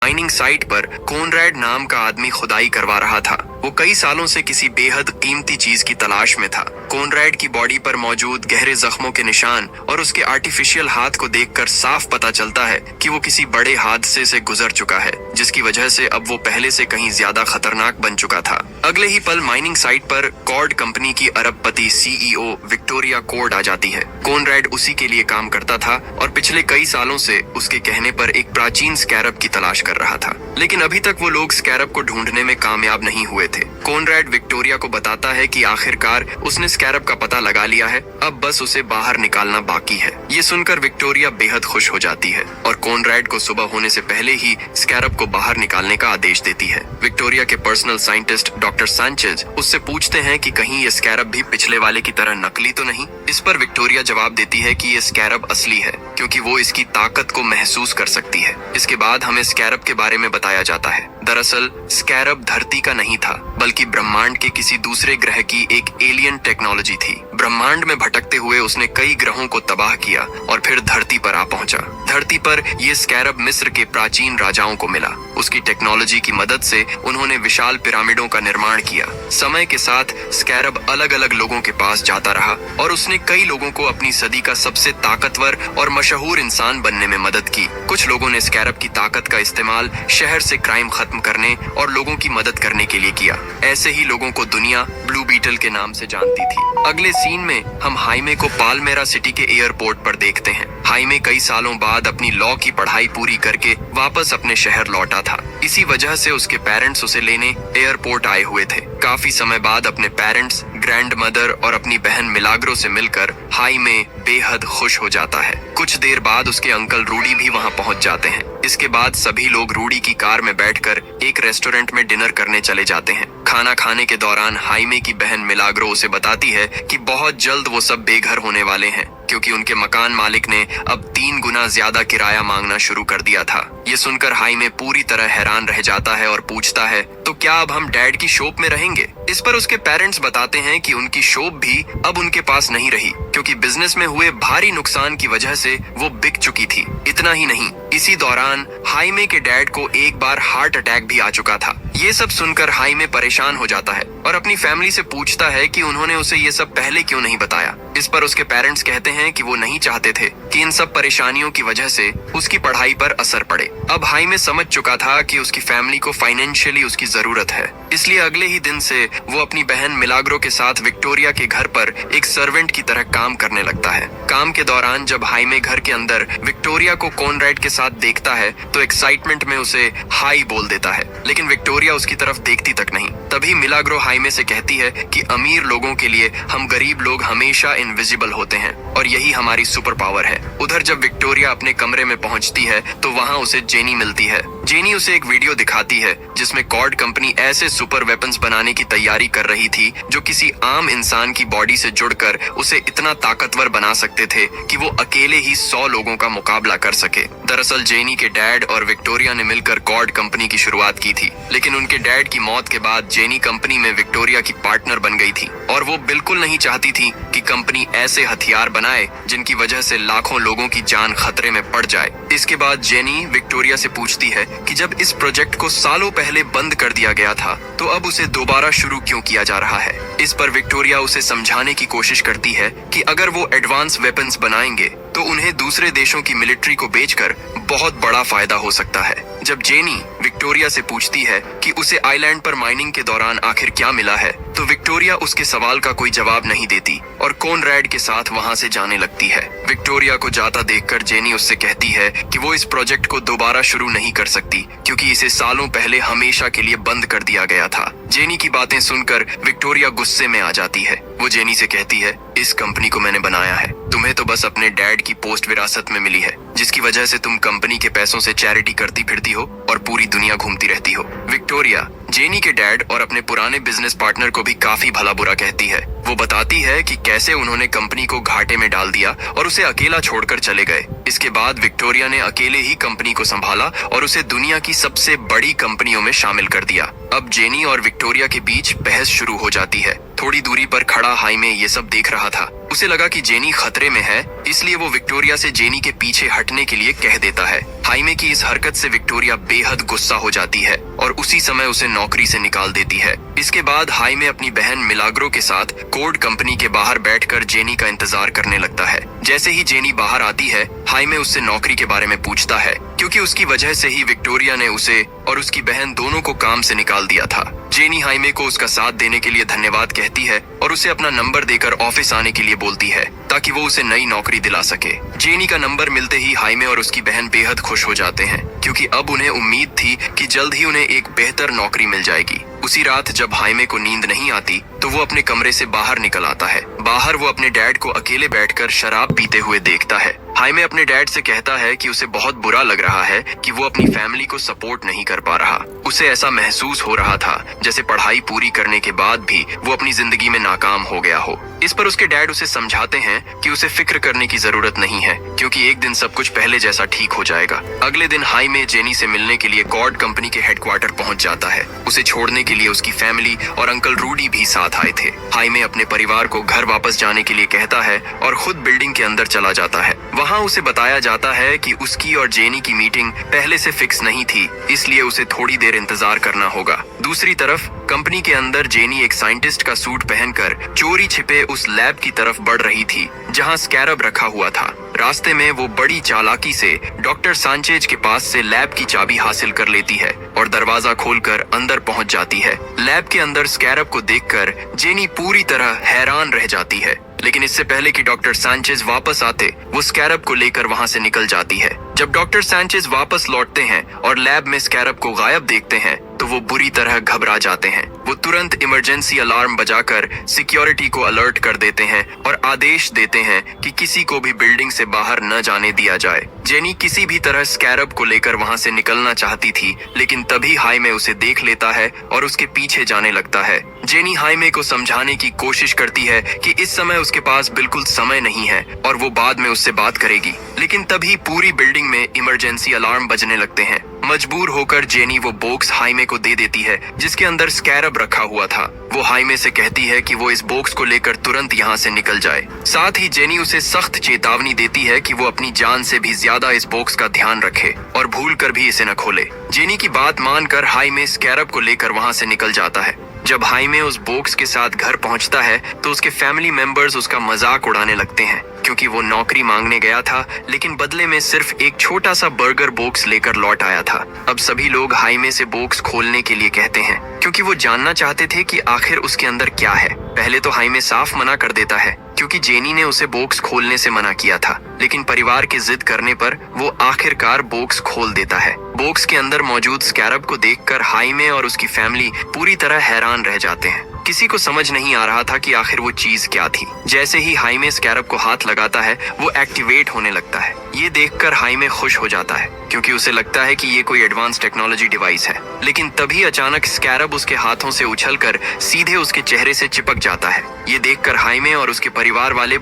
Mining site पर Conrad नाम का आदमी खुदाई करवा रहा था। वो कई सालों से किसी बेहद कीमती चीज की तलाश में था। कॉनरैड की बॉडी पर मौजूद गहरे जख्मों के निशान और उसके आर्टिफिशियल हाथ को देखकर साफ पता चलता है कि वो किसी बड़े हादसे से गुजर चुका है, जिसकी वजह से अब वो पहले से कहीं ज्यादा खतरनाक बन चुका था। अगले ही पल माइनिंग साइट पर कॉर्ड कंपनी की अरबपति सीईओ विक्टोरिया कॉर्ड आ जाती है। कॉनरैड उसी के लिए काम करता था और पिछले कई सालों से उसके कहने पर एक प्राचीन स्कैरब की तलाश कर रहा था, लेकिन अभी तक वो लोग स्कैरब को ढूंढने में कामयाब नहीं हुए थे। कॉनरैड विक्टोरिया को बताता है कि आखिरकार उसने स्कैरब का पता लगा लिया है, अब बस उसे बाहर निकालना बाकी है। ये सुनकर विक्टोरिया बेहद खुश हो जाती है और कॉनरैड को सुबह होने से पहले ही स्कैरब को बाहर निकालने का आदेश देती है। विक्टोरिया के पर्सनल साइंटिस्ट डॉक्टर सांचेज उससे पूछते हैं कि कहीं ये स्कैरब भी पिछले वाले की तरह नकली तो नहीं। इस पर विक्टोरिया जवाब देती है कि ये स्कैरब असली है, क्योंकि वो इसकी ताकत को महसूस कर सकती है। इसके बाद हमें स्कैरब के बारे में बताया जाता है। दरअसल स्कैरब धरती का नहीं था, बल्कि ब्रह्मांड के किसी दूसरे ग्रह की एक एलियन टेक्नोलॉजी थी। ब्रह्मांड में भटकते हुए उसने कई ग्रहों को तबाह किया और फिर धरती पर आ पहुंचा। धरती पर ये स्कैरब मिस्र के प्राचीन राजाओं को मिला। उसकी टेक्नोलॉजी की मदद से उन्होंने विशाल पिरामिडों का निर्माण किया। समय के साथ स्कैरब अलग अलग लोगों के पास जाता रहा और उसने कई लोगों को अपनी सदी का सबसे ताकतवर और मशहूर इंसान बनने में मदद की। कुछ लोगों ने स्कैरब की ताकत का इस्तेमाल शहर से क्राइम खत्म करने और लोगों की मदद करने के लिए किया। ऐसे ही लोगों को दुनिया ब्लू बीटल के नाम से जानती थी। अगले सीन में हम हाइमे को पालमेरा सिटी के एयरपोर्ट पर देखते हैं। हाइमे कई सालों बाद अपनी लॉ की पढ़ाई पूरी करके वापस अपने शहर लौटा था। इसी वजह से उसके पेरेंट्स उसे लेने एयरपोर्ट आए हुए थे। काफी समय बाद अपने पेरेंट्स, ग्रैंड मदर और अपनी बहन मिलाग्रो से मिलकर हाइमे बेहद खुश हो जाता है। कुछ देर बाद उसके अंकल रूडी भी वहां पहुंच जाते हैं। इसके बाद सभी लोग रूडी की कार में बैठकर एक रेस्टोरेंट में डिनर करने चले जाते हैं। खाना खाने के दौरान हाइमे की बहन मिलाग्रो उसे बताती है कि बहुत जल्द वो सब बेघर होने वाले हैं, क्योंकि उनके मकान मालिक ने अब 3 गुना ज्यादा किराया मांगना शुरू कर दिया था। ये सुनकर हाइमे पूरी तरह हैरान रह जाता है और पूछता है, तो क्या अब हम डैड की शॉप में रहेंगे? इस पर उसके पेरेंट्स बताते हैं कि उनकी शॉप भी अब उनके पास नहीं रही, क्योंकि बिजनेस में हुए भारी नुकसान की वजह से वो बिक चुकी थी। इतना ही नहीं, इसी दौरान हाइमे के डैड को एक बार हार्ट अटैक भी आ चुका था। ये सब सुनकर हाइमे परेशान हो जाता है और अपनी फैमिली से पूछता है कि उन्होंने उसे ये सब पहले क्यों नहीं बताया। इस पर उसके पेरेंट्स कहते हैं कि वो नहीं चाहते थे कि इन सब परेशानियों की वजह से उसकी पढ़ाई पर असर पड़े। अब हाइमे समझ चुका था कि उसकी फैमिली को फाइनेंशियली उसकी जरूरत है, इसलिए अगले ही दिन से वो अपनी बहन मिलाग्रो के साथ विक्टोरिया के घर पर एक सर्वेंट की तरह काम करने लगता है। काम के दौरान जब हाइमे घर के अंदर विक्टोरिया को कॉनरैड के साथ देखता है तो एक्साइटमेंट में उसे हाई बोल देता है, लेकिन विक्टोरिया उसकी तरफ देखती तक नहीं। तभी मिलाग्रो हाइमे से कहती है कि अमीर लोगों के लिए हम गरीब लोग हमेशा इनविजिबल होते हैं और यही हमारी सुपर पावर है। उधर जब विक्टोरिया अपने कमरे में पहुंचती है तो वहां उसे जेनी मिलती है। जेनी उसे एक वीडियो दिखाती है जिसमें कॉर्ड कंपनी ऐसे सुपर वेपन्स बनाने की तैयारी कर रही थी जो किसी आम इंसान की बॉडी से जुड़कर उसे इतना ताकतवर बना सकते थे कि वो अकेले ही 100 लोगों का मुकाबला कर सके। दरअसल जेनी के डैड और विक्टोरिया ने मिलकर कॉर्ड कंपनी की शुरुआत की थी, लेकिन उनके डैड की मौत के बाद जेनी कंपनी में विक्टोरिया की पार्टनर बन गई थी और वो बिल्कुल नहीं चाहती थी कि कंपनी ऐसे हथियार बनाए जिनकी वजह से लाखों लोगों की जान खतरे में पड़ जाए। इसके बाद जेनी विक्टोरिया से पूछती है कि जब इस प्रोजेक्ट को सालों पहले बंद कर दिया गया था तो अब उसे दोबारा शुरू क्यों किया जा रहा है। इस पर विक्टोरिया उसे समझाने की कोशिश करती है कि अगर वो एडवांस वेपन्स बनाएंगे तो उन्हें दूसरे देशों की मिलिट्री को बेचकर बहुत बड़ा फायदा हो सकता है। जब जेनी विक्टोरिया से पूछती है कि उसे आइलैंड पर माइनिंग के दौरान आखिर क्या मिला है, तो विक्टोरिया उसके सवाल का कोई जवाब नहीं देती और कॉनरैड के साथ वहां से जाने लगती है। विक्टोरिया को जाता देखकर जेनी उससे कहती है कि वो इस प्रोजेक्ट को दोबारा शुरू नहीं कर सकती, क्योंकि इसे सालों पहले हमेशा के लिए बंद कर दिया गया था। जेनी की बातें सुनकर विक्टोरिया गुस्से में आ जाती है। वो जेनी से कहती है, इस कंपनी को मैंने बनाया है, तुम्हें तो बस अपने डैड की पोस्ट विरासत में मिली है, जिसकी वजह से तुम कंपनी के पैसों से चैरिटी करती फिरती हो और पूरी दुनिया घूमती रहती हो। विक्टोरिया जेनी के डैड और अपने पुराने बिजनेस पार्टनर को भी काफी भला बुरा कहती है, वो बताती है कि कैसे उन्होंने कंपनी को घाटे में डाल दिया और उसे अकेला छोड़कर चले गए। इसके बाद विक्टोरिया ने अकेले ही कंपनी को संभाला और उसे दुनिया की सबसे बड़ी कंपनियों में शामिल कर दिया। अब जेनी और विक्टोरिया के बीच बहस शुरू हो जाती है। थोड़ी दूरी पर खड़ा हाइमे ये सब देख रहा था। उसे लगा कि जेनी खतरे में है, इसलिए वो विक्टोरिया से जेनी के पीछे हटने के लिए कह देता है। हाइमे की इस हरकत से विक्टोरिया बेहद गुस्सा हो जाती है और उसी समय उसे नौकरी से निकाल देती है। इसके बाद हाइमे अपनी बहन मिलाग्रो के साथ कोड कंपनी के बाहर बैठकर जेनी का इंतजार करने लगता है। जैसे ही जेनी बाहर आती है, हाइमे उससे नौकरी के बारे में पूछता है, क्योंकि उसकी वजह से ही विक्टोरिया ने उसे और उसकी बहन दोनों को काम से निकाल दिया था। जेनी हाइमे को उसका साथ देने के लिए धन्यवाद कहती है और उसे अपना नंबर देकर ऑफिस आने के लिए बोलती है ताकि वो उसे नई नौकरी दिला सके। जेनी का नंबर मिलते ही हाइमे और उसकी बहन बेहद खुश हो जाते हैं, क्योंकि अब उन्हें उम्मीद थी कि जल्द ही उन्हें एक बेहतर नौकरी मिल जाएगी। उसी रात जब हाइमे को नींद नहीं आती तो वो अपने कमरे से बाहर निकल आता है। बाहर वो अपने डैड को अकेले बैठकर शराब पीते हुए देखता है। हाइमे अपने डैड से कहता है कि उसे बहुत बुरा लग रहा है कि वो अपनी फैमिली को सपोर्ट नहीं कर पा रहा। उसे ऐसा महसूस हो रहा था जैसे पढ़ाई पूरी करने के बाद भी वो अपनी जिंदगी में नाकाम हो गया हो। इस पर उसके डैड उसे समझाते हैं कि उसे फिक्र करने की जरूरत नहीं है, क्योंकि एक दिन सब कुछ पहले जैसा ठीक हो जाएगा। अगले दिन हाइमे जेनी से मिलने के लिए कॉर्ड कंपनी के हेडक्वार्टर पहुंच जाता है। उसे छोड़ने के लिए उसकी फैमिली और अंकल रूडी भी साथ आए थे। हाइमे अपने परिवार को घर वापस जाने के लिए कहता है और खुद बिल्डिंग के अंदर चला जाता है। वहाँ उसे बताया जाता है कि उसकी और जेनी की मीटिंग पहले से फिक्स नहीं थी, इसलिए उसे थोड़ी देर इंतजार करना होगा। दूसरी तरफ कंपनी के अंदर जेनी एक साइंटिस्ट का सूट पहनकर चोरी छिपे उस लैब की तरफ बढ़ रही थी जहां स्कैरब रखा हुआ था। रास्ते में वो बड़ी चालाकी से डॉक्टर सांचेज के पास से लैब की चाबी हासिल कर लेती है और दरवाजा खोलकर अंदर पहुंच जाती है। लैब के अंदर स्कैरब को देखकर जेनी पूरी तरह हैरान रह जाती है, लेकिन इससे पहले कि डॉक्टर सांचेज वापस आते वो स्कैरब को लेकर वहां से निकल जाती है। जब डॉक्टर सांचेज वापस लौटते हैं और लैब में स्कैरब को गायब देखते हैं तो वो बुरी तरह घबरा जाते हैं। वो तुरंत इमरजेंसी अलार्म बजाकर सिक्योरिटी को अलर्ट कर देते हैं और आदेश देते हैं कि किसी को भी बिल्डिंग से बाहर न जाने दिया जाए। जेनी किसी भी तरह स्कैरब को लेकर वहां से निकलना चाहती थी, लेकिन तभी हाइमे उसे देख लेता है और उसके पीछे जाने लगता है। जेनी हाइमे को समझाने की कोशिश करती है कि इस समय उसके पास बिल्कुल समय नहीं है और वो बाद में उससे बात करेगी, लेकिन तभी पूरी बिल्डिंग में इमरजेंसी अलार्म बजने लगते हैं। मजबूर होकर जेनी वो बॉक्स हाइमे को दे देती है जिसके अंदर स्कैरब रखा हुआ था। वो हाइमे से कहती है कि वो इस बॉक्स को लेकर तुरंत यहाँ से निकल जाए। साथ ही जेनी उसे सख्त चेतावनी देती है कि वो अपनी जान से भी ज्यादा इस बॉक्स का ध्यान रखे और भूल कर भी इसे न खोले। जेनी की बात मानकर हाइमे स्कैरब को लेकर वहाँ से निकल जाता है। जब हाइमे उस बॉक्स के साथ घर पहुंचता है तो उसके फैमिली मेंबर्स उसका मजाक उड़ाने लगते हैं, क्योंकि वो नौकरी मांगने गया था लेकिन बदले में सिर्फ एक छोटा सा बर्गर बॉक्स लेकर लौट आया था। अब सभी लोग हाइमे से बॉक्स खोलने के लिए कहते हैं, क्योंकि वो जानना चाहते थे कि आखिर उसके अंदर क्या है। पहले तो हाइमे साफ मना कर देता है, क्योंकि जेनी ने उसे बॉक्स खोलने से मना किया था, लेकिन परिवार की जिद करने पर वो आखिरकार बॉक्स खोल देता है। बॉक्स के अंदर मौजूद स्कैरब को देखकर हाइमे और उसकी फैमिली पूरी तरह हैरान रह जाते हैं। किसी को समझ नहीं आ रहा था कि आखिर वो चीज क्या थी। जैसे ही हाइमे स्कैरब को हाथ लगाता है वो एक्टिवेट होने लगता है। ये देखकर हाइमे खुश हो जाता है, क्योंकि उसे लगता है कि ये कोई एडवांस टेक्नोलॉजी डिवाइस है। लेकिन तभी अचानक स्कैरब उसके हाथों से उछलकर सीधे उसके चेहरे से चिपक जाता है। ये देखकर हाइमे और उसके परिवार वाले